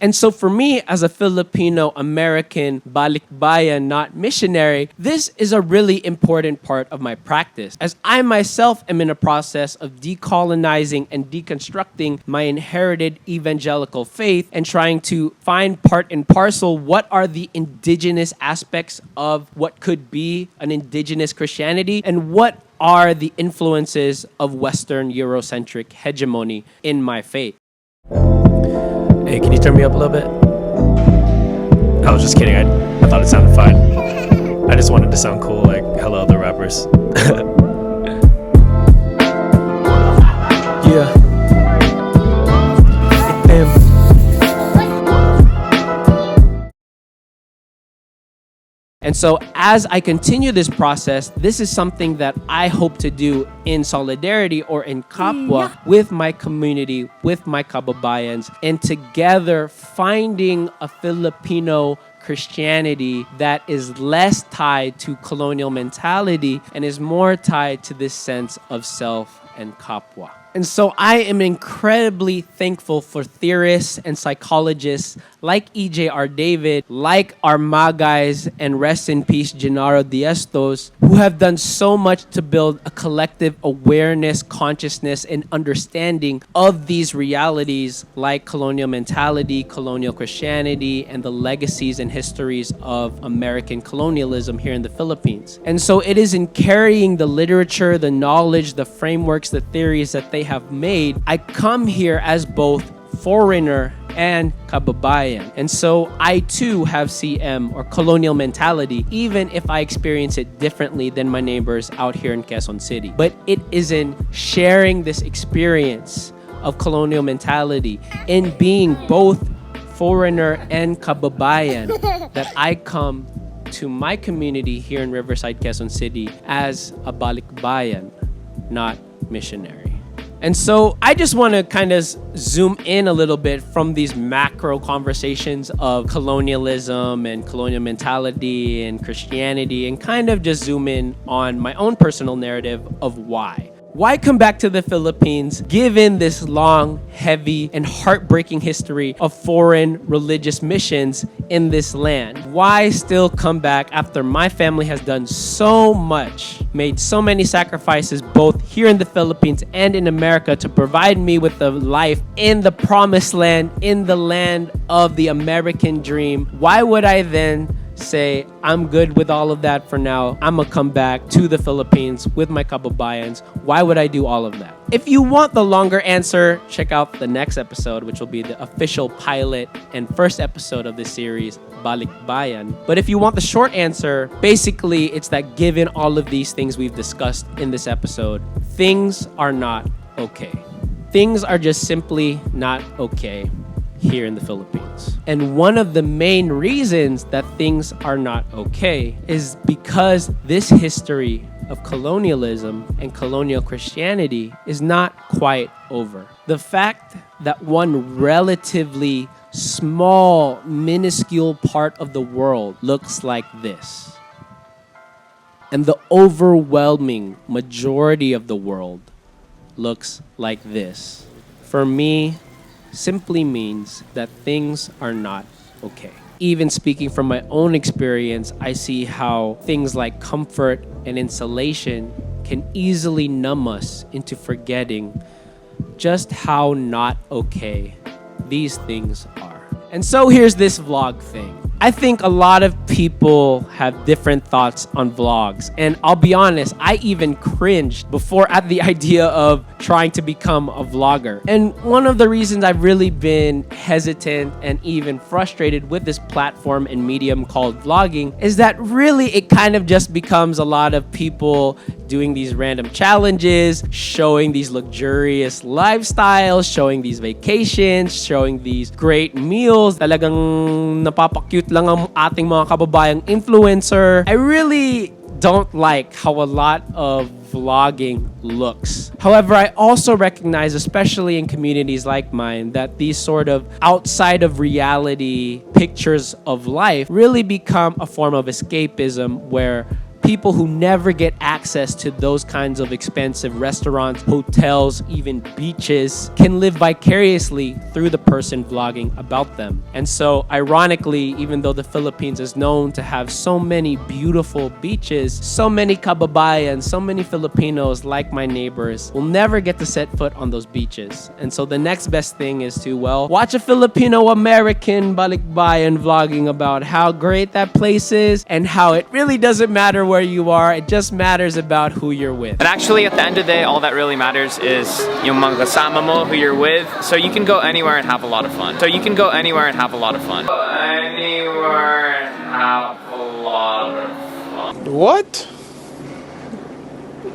And so for me, as a Filipino-American balikbayan, not missionary, this is a really important part of my practice, as I myself am in a process of decolonizing and deconstructing my inherited evangelical faith and trying to find part and parcel what are the indigenous aspects of what could be an indigenous Christianity and what are the influences of Western Eurocentric hegemony in my faith. Hey, can you turn me up a little bit? I was just kidding. I thought it sounded fine. I just wanted to sound cool like hello other rappers. Yeah. Damn. And so as I continue this process, this is something that I hope to do in solidarity or in kapwa with my community, with my kababayans, and together finding a Filipino Christianity that is less tied to colonial mentality and is more tied to this sense of self and kapwa. And so I am incredibly thankful for theorists and psychologists like E.J.R. David, like our Magais, and rest in peace, Gennaro Diestos, who have done so much to build a collective awareness, consciousness, and understanding of these realities like colonial mentality, colonial Christianity, and the legacies and histories of American colonialism here in the Philippines. And so it is in carrying the literature, the knowledge, the frameworks, the theories that they have made, I come here as both foreigner and kababayan. And so I too have CM or colonial mentality, even if I experience it differently than my neighbors out here in Quezon City. But it is in sharing this experience of colonial mentality, in being both foreigner and kababayan, that I come to my community here in Riverside, Quezon City as a balikbayan, not missionary. And so I just want to kind of zoom in a little bit from these macro conversations of colonialism and colonial mentality and Christianity and kind of just zoom in on my own personal narrative of why. Why come back to the Philippines given this long, heavy, and heartbreaking history of foreign religious missions in this land? Why still come back after my family has done so much, made so many sacrifices both here in the Philippines and in America to provide me with a life in the promised land, in the land of the American dream? Why would I then say, I'm good with all of that for now, I'm gonna come back to the Philippines with my kababayans? Why would I do all of that? If you want the longer answer, check out the next episode, which will be the official pilot and first episode of this series, Balikbayan. But if you want the short answer, basically it's that given all of these things we've discussed in this episode, things are not okay. Things are just simply not okay here in the Philippines. And one of the main reasons that things are not okay is because this history of colonialism and colonial Christianity is not quite over. The fact that one relatively small, minuscule part of the world looks like this, and the overwhelming majority of the world looks like this, for me, simply means that things are not okay. Even speaking from my own experience, I see how things like comfort and insulation can easily numb us into forgetting just how not okay these things are. And so here's this vlog thing. I think a lot of people have different thoughts on vlogs. And I'll be honest, I even cringed before at the idea of trying to become a vlogger. And one of the reasons I've really been hesitant and even frustrated with this platform and medium called vlogging is that really it kind of just becomes a lot of people doing these random challenges, showing these luxurious lifestyles, showing these vacations, showing these great meals. Talagang napapakute lang ang ating mga kababayang influencer. I really don't like how a lot of vlogging looks. However, I also recognize, especially in communities like mine, that these sort of outside of reality pictures of life really become a form of escapism where People who never get access to those kinds of expensive restaurants, hotels, even beaches can live vicariously through the person vlogging about them. And so ironically, even though the Philippines is known to have so many beautiful beaches, so many kababayans, so many Filipinos like my neighbors will never get to set foot on those beaches. And so the next best thing is to, well, watch a Filipino-American balikbayan vlogging about how great that place is and how it really doesn't matter where you are, it just matters about who you're with. But actually, at the end of the day, all that really matters is yung mga kasama mo, who you're with. So you can go anywhere and have a lot of fun. Anywhere and have a lot of fun. What?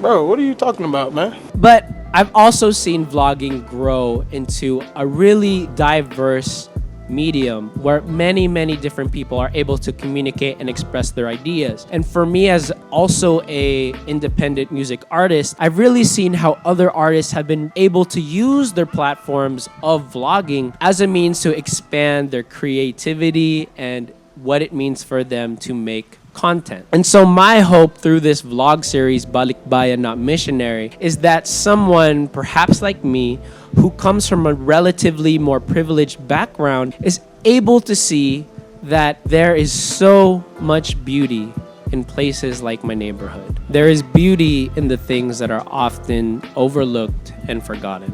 Bro, what are you talking about, man? But I've also seen vlogging grow into a really diverse medium where many different people are able to communicate and express their ideas. And for me, as also a independent music artist, I've really seen how other artists have been able to use their platforms of vlogging as a means to expand their creativity and what it means for them to make content. And so my hope through this vlog series, BALIKBAYAN NOT MISSIONARY, is that someone, perhaps like me, who comes from a relatively more privileged background, is able to see that there is so much beauty in places like my neighborhood. There is beauty in the things that are often overlooked and forgotten.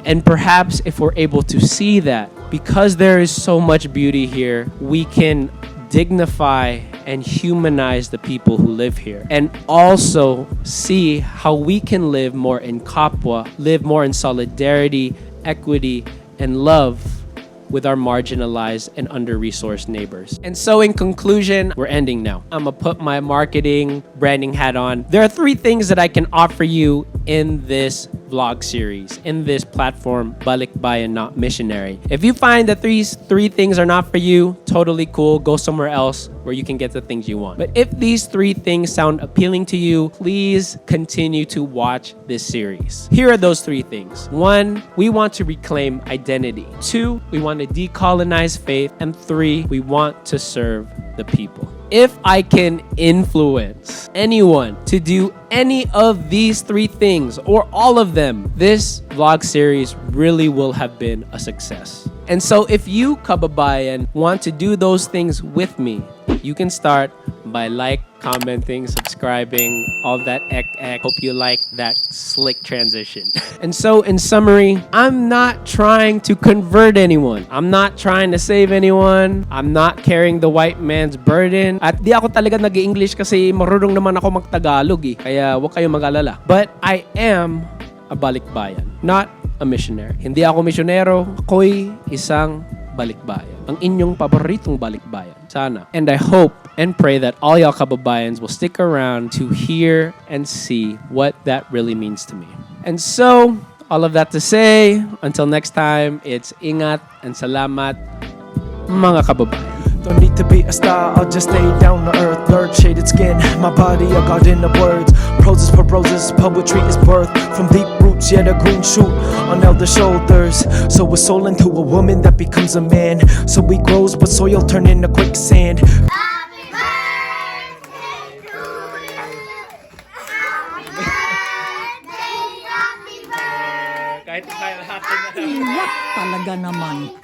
And perhaps if we're able to see that, because there is so much beauty here, we can dignify and humanize the people who live here, and also see how we can live more in kapwa, live more in solidarity, equity, and love with our marginalized and under-resourced neighbors. And so in conclusion, we're ending now. I'm gonna put my marketing, branding hat on. There are 3 things that I can offer you in this vlog series, in this platform, BALIKBAYAN Not Missionary. If you find that these 3 things are not for you, totally cool, go somewhere else where you can get the things you want. But if these 3 things sound appealing to you, please continue to watch this series. Here are those 3 things. 1, we want to reclaim identity. 2, we want to decolonize faith. And 3, we want to serve the people. If I can influence anyone to do any of these 3 things or all of them, this vlog series really will have been a success. And so if you, kababayan, want to do those things with me, you can start by commenting, subscribing, all that ek. Hope you like that slick transition. And so in summary, I'm not trying to convert anyone. I'm not trying to save anyone. I'm not carrying the white man's burden. At di ako talaga nag-English kasi marunong naman ako mag-Tagalog eh. Kaya huwag kayong mag-alala. But I am a balikbayan, not a missionary. Hindi ako misyonero, ako'y isang balikbayan. Ang inyong paboritong balikbayan. Sana. And I hope and pray that all y'all kababayans will stick around to hear and see what that really means to me. And so, all of that to say, until next time, it's ingat and salamat, mga kababayan. Don't need to be a star, I'll just stay down to earth. Nerd shaded skin, my body a garden of words. Prose is for roses, poetry is birth. From deep roots, yet a green shoot on elder shoulders. So a soul into a woman that becomes a man. So he grows, but soil turn into quicksand. Happy birthday to you. Happy birthday, happy birthday. Kahit kaya lahat Iyak talaga naman.